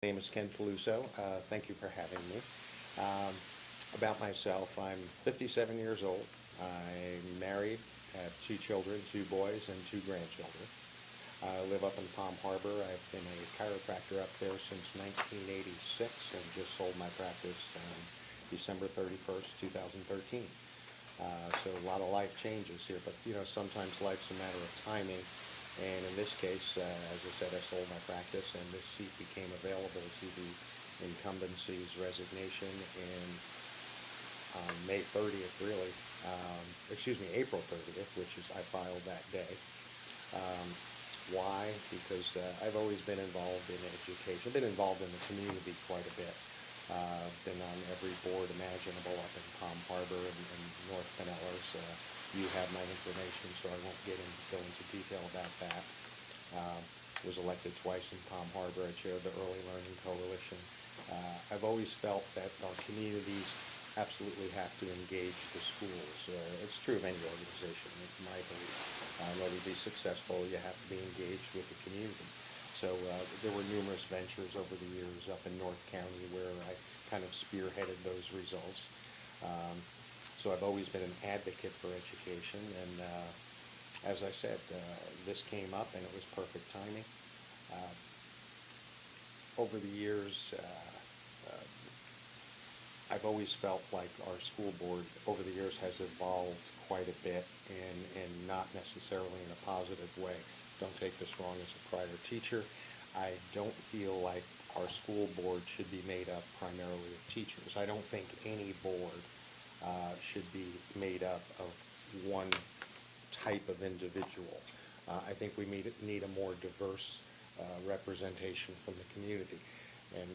My name is Ken Peluso. Thank you for having me. Um, about myself, I'm 57 years old. I'm married, have two children, two boys and two grandchildren. I live up in Palm Harbor. I've been a chiropractor up there since 1986 and just sold my practice on December 31st, 2013. So a lot of life changes here, but sometimes life's a matter of timing. And in this case, as I said, I sold my practice, and this seat became available to the incumbency's resignation in on May 30th, really. April 30th, which is I filed that day. Um, why? Because I've always been involved in education. I've been involved in the community quite a bit. Been on every board imaginable up in Palm Harbor and North Pinellas. You have my information, so I won't go into detail about that. Was elected twice in Palm Harbor. I chaired the Early Learning Coalition. I've always felt that our communities absolutely have to engage the schools. It's true of any organization, it's my belief. In order to be successful, you have to be engaged with the community. So there were numerous ventures over the years up in North County where I kind of spearheaded those results. So I've always been an advocate for education, and as I said, this came up and it was perfect timing. Over the years, I've always felt like our school board over the years has evolved quite a bit and not necessarily in a positive way. Don't take this wrong as a prior teacher. I don't feel like our school board should be made up primarily of teachers. I don't think any board should be made up of one type of individual. I think we need a more diverse representation from the community. And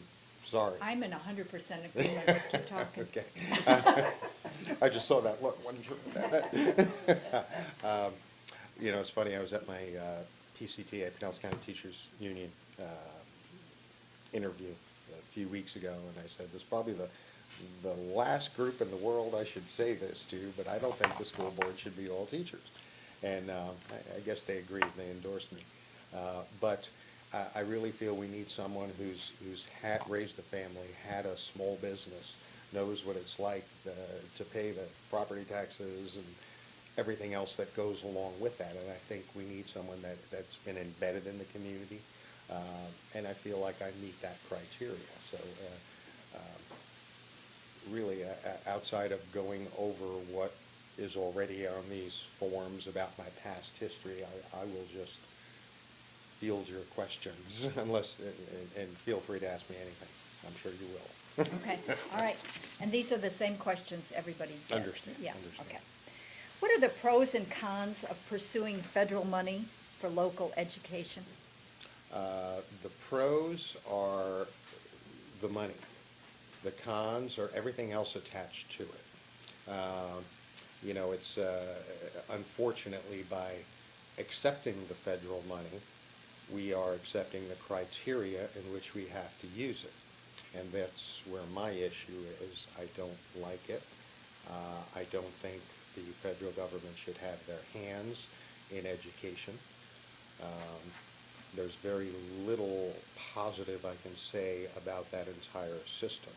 sorry. I'm in 100% agreement with you talking. Okay. I just saw that look. Wasn't sure about that. It's funny. I was at my PCTA, Pinellas County Teachers Union, interview a few weeks ago, and I said, this is probably the last group in the world I should say this to, but I don't think the school board should be all teachers. And I guess they agreed and they endorsed me. But I really feel we need someone who's raised a family, had a small business, knows what it's like to pay the property taxes and everything else that goes along with that. And I think we need someone that's been embedded in the community. And I feel like I meet that criteria. So really, outside of going over what is already on these forms about my past history, I will just field your questions, and feel free to ask me anything. I'm sure you will. Okay, all right. And these are the same questions everybody gets? Understand. Yeah, Understand. okay. What are the pros and cons of pursuing federal money for local education? The pros are the money. The cons are everything else attached to it. It's unfortunately by accepting the federal money, we are accepting the criteria in which we have to use it. And that's where my issue is. I don't like it. I don't think the federal government should have their hands in education. There's very little positive I can say about that entire system.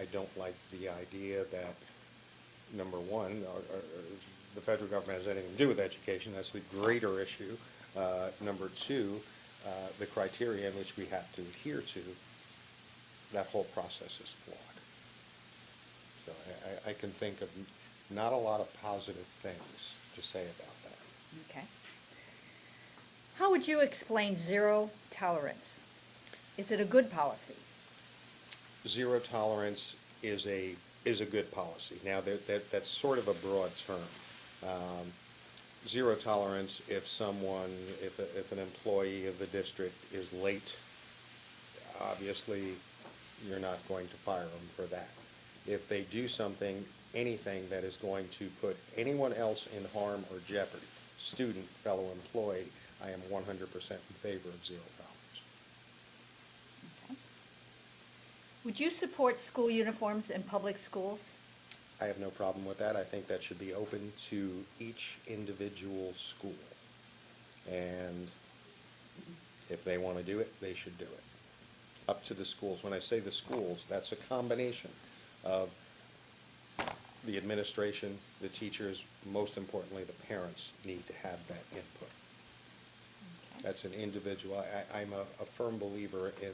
I don't like the idea that, number one, the federal government has anything to do with education. That's the greater issue. Number two, the criteria in which we have to adhere to, that whole process is flawed. So I can think of not a lot of positive things to say about that. Okay. How would you explain zero tolerance? Is it a good policy? Zero tolerance is a good policy. Now that's sort of a broad term. Zero tolerance if an employee of the district is late, obviously you're not going to fire them for that. If they do anything that is going to put anyone else in harm or jeopardy, student, fellow employee, I am 100% in favor of zero tolerance. Okay. Would you support school uniforms in public schools? I have no problem with that. I think that should be open to each individual school. And if they want to do it, they should do it. up to the schools. When I say the schools, that's a combination of the administration, the teachers, most importantly, the parents need to have that input. Okay. That's an individual. I'm a firm believer in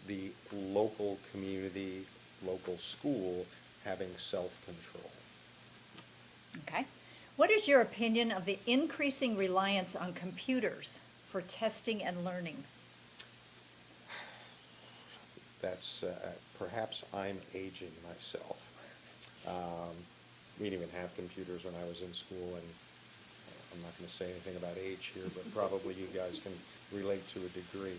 the local community, local school having self-control. Okay. What is your opinion of the increasing reliance on computers for testing and learning? That's, perhaps I'm aging myself. We didn't even have computers when I was in school, and I'm not going to say anything about age here, but probably you guys can relate to a degree.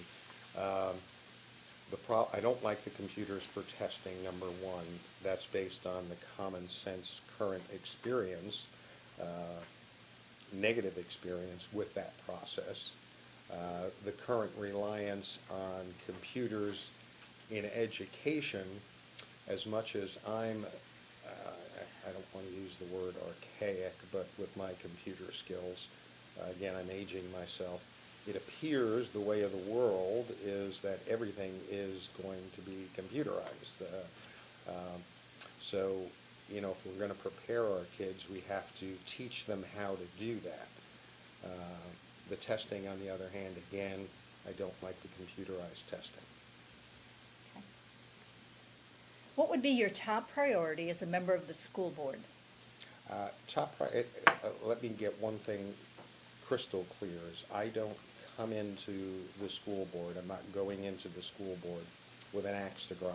I don't like the computers for testing, number one. That's based on the common sense current experience, negative experience with that process. The current reliance on computers in education, as much as I don't want to use the word archaic, but with my computer skills, again, I'm aging myself, it appears the way of the world is that everything is going to be computerized. So, you know, if we're going to prepare our kids, we have to teach them how to do that. The testing, on the other hand, again, I don't like the computerized testing. Okay. What would be your top priority as a member of the school board? Let me get one thing crystal clear, is I don't come into the school board, I'm not going into the school board with an axe to grind.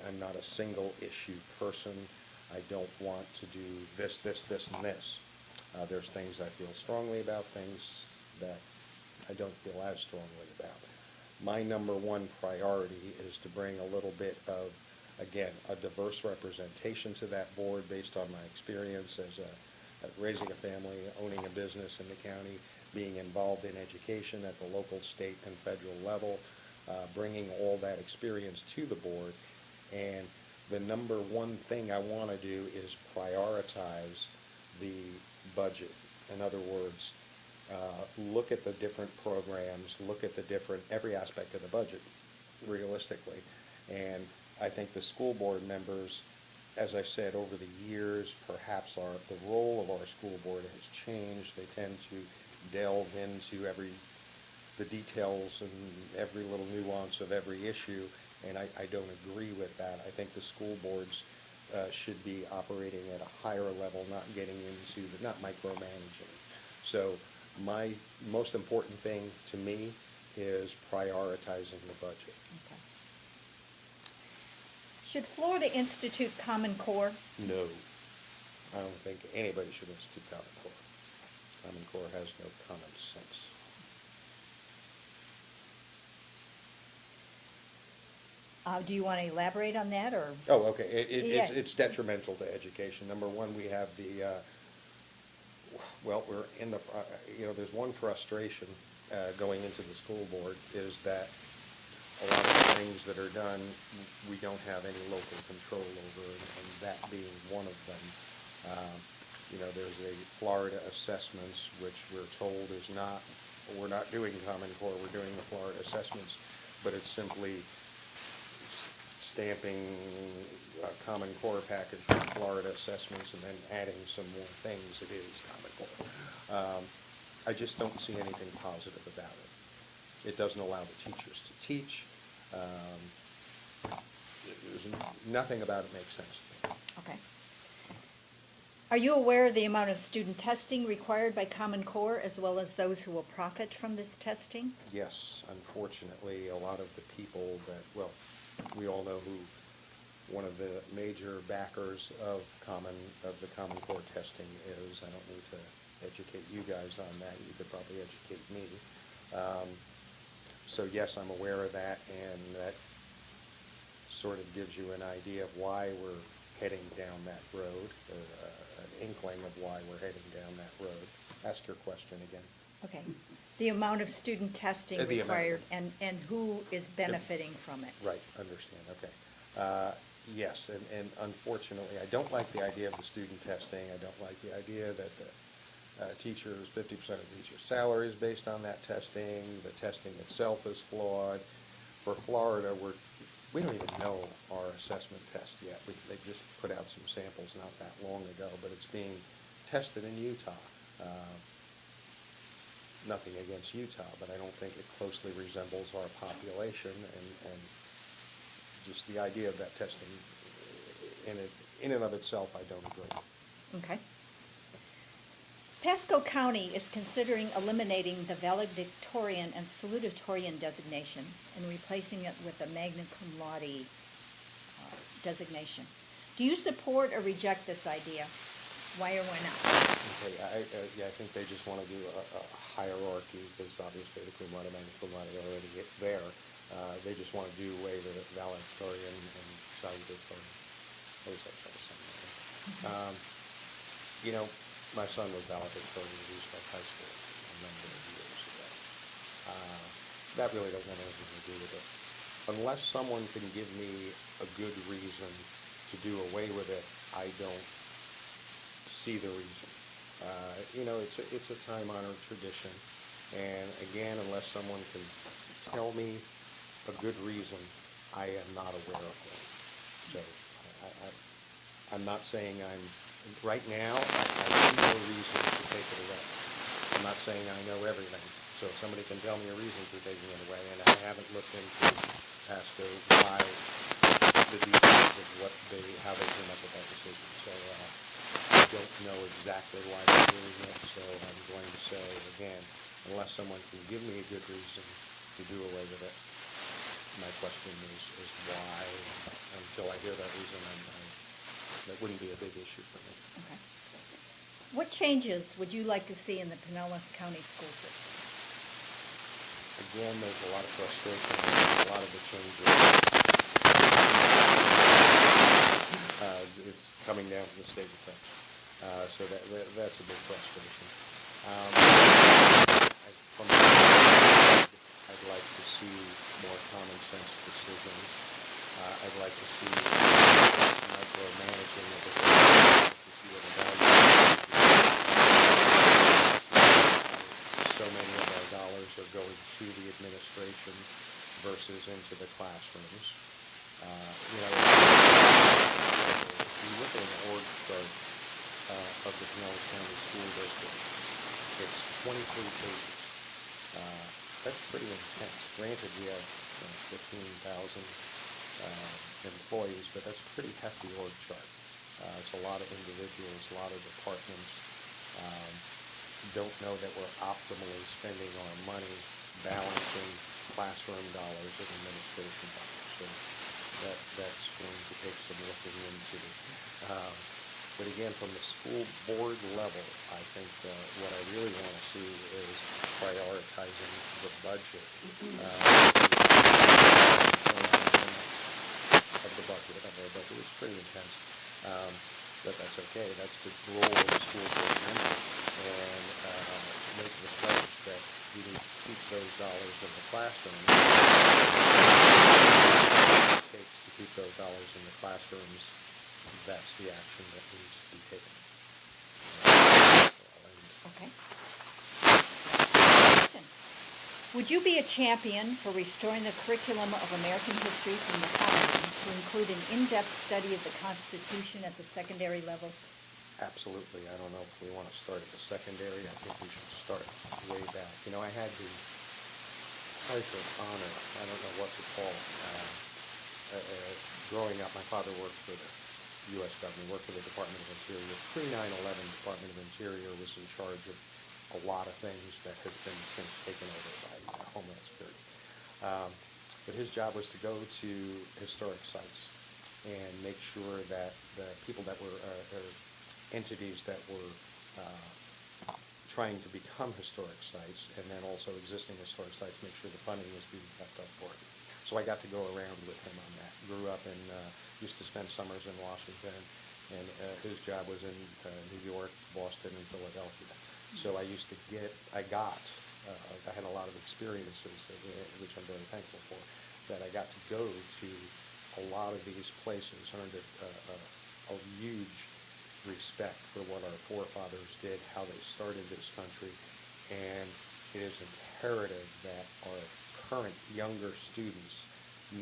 I'm not a single issue person. I don't want to do this, and this. There's things I feel strongly about, things that I don't feel as strongly about. My number one priority is to bring a little bit of, again, a diverse representation to that board based on my experience as raising a family, owning a business in the county, being involved in education at the local, state, and federal level, bringing all that experience to the board. And the number one thing I want to do is prioritize the budget. In other words, look at the different programs, look at every aspect of the budget, realistically. And I think the school board members, as I said, over the years, perhaps the role of our school board has changed. They tend to delve into the details and every little nuance of every issue, and I don't agree with that. I think the school boards should be operating at a higher level, not micromanaging. So my most important thing to me is prioritizing the budget. Okay. Should Florida institute Common Core? No, I don't think anybody should institute Common Core. Common Core has no common sense. Do you want to elaborate on that, or? Oh, okay. Yeah. It's detrimental to education. Number one, we have we're in there's one frustration going into the school board, is that a lot of the things that are done, we don't have any local control over, and that being one of them. There's a Florida assessments, which we're told we're not doing Common Core, we're doing the Florida assessments, but it's simply stamping a Common Core package with Florida assessments and then adding some more things. It is Common Core. I just don't see anything positive about it. It doesn't allow the teachers to teach. There's nothing about it makes sense to me. Okay. Are you aware of the amount of student testing required by Common Core, as well as those who will profit from this testing? Yes, unfortunately, a lot of the people we all know who one of the major backers of the Common Core testing is. I don't need to educate you guys on that. You could probably educate me. So yes, I'm aware of that, and that sort of gives you an idea of why we're heading down that road, or an inkling of why we're heading down that road. Ask your question again. Okay. The amount of student testing The amount. required, and who is benefiting from it? Right, understand, okay. Yes, and unfortunately, I don't like the idea of the student testing. I don't like the idea that the teachers, 50% of teachers' salary is based on that testing. The testing itself is flawed. For Florida, we don't even know our assessment test yet. They just put out some samples not that long ago, but it's being tested in Utah. Nothing against Utah, but I don't think it closely resembles our population, and just the idea of that testing in and of itself, I don't agree. Okay. Pasco County is considering eliminating the valedictorian and salutatorian designation and replacing it with a magna cum laude designation. Do you support or reject this idea? Why or why not? Okay, I think they just want to do a hierarchy, because obviously the cum laude, magna cum laude are already there. They just want to do away with valedictorian and salutatorian. What was that trying to say? You know, my son was valedictorian at Dist High School a number of years ago. That really doesn't have anything to do with it. Unless someone can give me a good reason to do away with it, I don't see the reason. It's a time-honored tradition, and again, unless someone can tell me a good reason, I am not aware of one. So I'm not saying right now, I see no reason to take it away. I'm not saying I know everything, so if somebody can tell me a reason for taking it away, and I haven't looked into Pasco why the details of how they came up with that decision. So I don't know exactly why they're doing it, so I'm going to say, again, unless someone can give me a good reason to do away with it, my question is why. Until I hear that reason, that wouldn't be a big issue for me. Okay. What changes would you like to see in the Pinellas County School System? Again, there's a lot of frustration. A lot of the changes. It's coming down from the state effects. So that's a big frustration. From the side, I'd like to see more common sense decisions. I'd like to see micromanaging of the to see what the value is. So many of our dollars are going to the administration versus into the classrooms. If you look at an org chart of the Pinellas County School District, it's 23 pages. That's pretty intense. Granted, we have 15,000 employees, but that's a pretty hefty org chart. It's a lot of individuals, a lot of departments. Don't know that we're optimally spending our money balancing classroom dollars and administration dollars. So that's going to take some looking into. But again, from the school board level, I think what I really want to see is prioritizing the budget. Of the budget, it's pretty intense. But that's okay. That's the role of the school board member, and make the pledge that we need to keep those dollars in the classroom. What it takes to keep those dollars in the classrooms, that's the action that needs to be taken. Okay. Would you be a champion for restoring the curriculum of American history from the founding to include an in-depth study of the Constitution at the secondary level? Absolutely. I don't know if we want to start at the secondary. I think we should start way back. I had the pleasure, honor, I don't know what to call it. Growing up, my father worked for the U.S. government, worked for the Department of Interior. Pre-9/11, Department of Interior was in charge of a lot of things that has been since taken over by Homeland Security. But his job was to go to historic sites and make sure that the people that were, or entities that were trying to become historic sites, and then also existing historic sites, make sure the funding was being kept up for it. So I got to go around with him on that. Grew up and used to spend summers in Washington, and his job was in New York, Boston, and Philadelphia. So I had a lot of experiences, which I'm very thankful for, that I got to go to a lot of these places, earned a huge respect for what our forefathers did, how they started this country, and it is imperative that our current younger students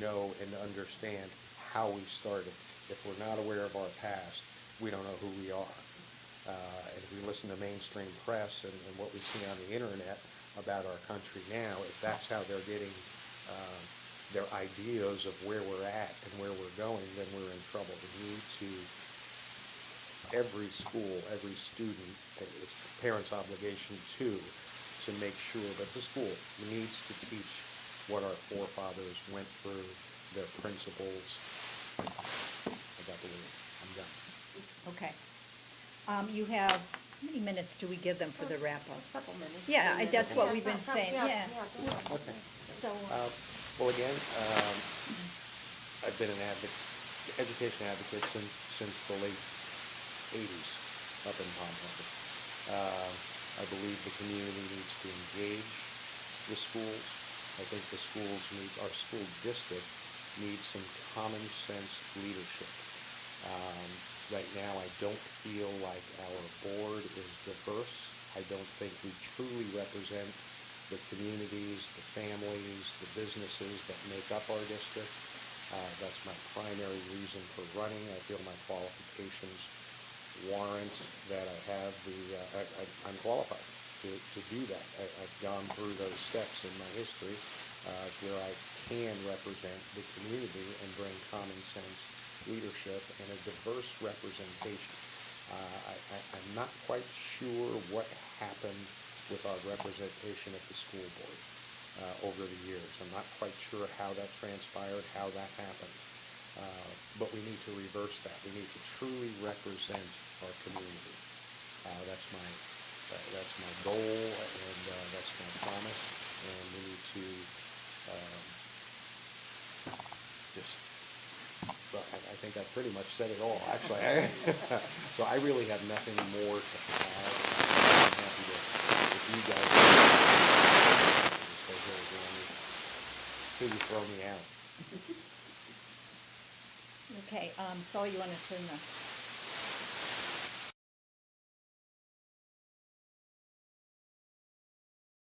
know and understand how we started. If we're not aware of our past, we don't know who we are. And if we listen to mainstream press and what we see on the internet about our country now, if that's how they're getting their ideas of where we're at and where we're going, then we're in trouble. We need to, every school, every student, it's the parents' obligation too, to make sure that the school needs to teach what our forefathers went through, their principles. I got the word. I'm done. Okay. You have, how many minutes do we give them for the wrap-up? A couple minutes. Yeah, that's what we've been saying, yeah. Okay. So, Well, again, I've been an education advocate since the late 80s up in Palm Harbor. I believe the community needs to engage the schools. I think the schools our school district needs some common sense leadership. Right now, I don't feel like our board is diverse. I don't think we truly represent the communities, the families, the businesses that make up our district. That's my primary reason for running. I feel my qualifications warrant that I have I'm qualified to do that. I've gone through those steps in my history where I can represent the community and bring common sense leadership and a diverse representation. I'm not quite sure what happened with our representation at the school board over the years. I'm not quite sure how that transpired, how that happened. But we need to reverse that. We need to truly represent our community. That's my goal, and that's my promise. And we need to I think I pretty much said it all, actually. So I really have nothing more to add. I'm happy to, if you guys stay here again, till you throw me out. okay, Saul, you want to turn the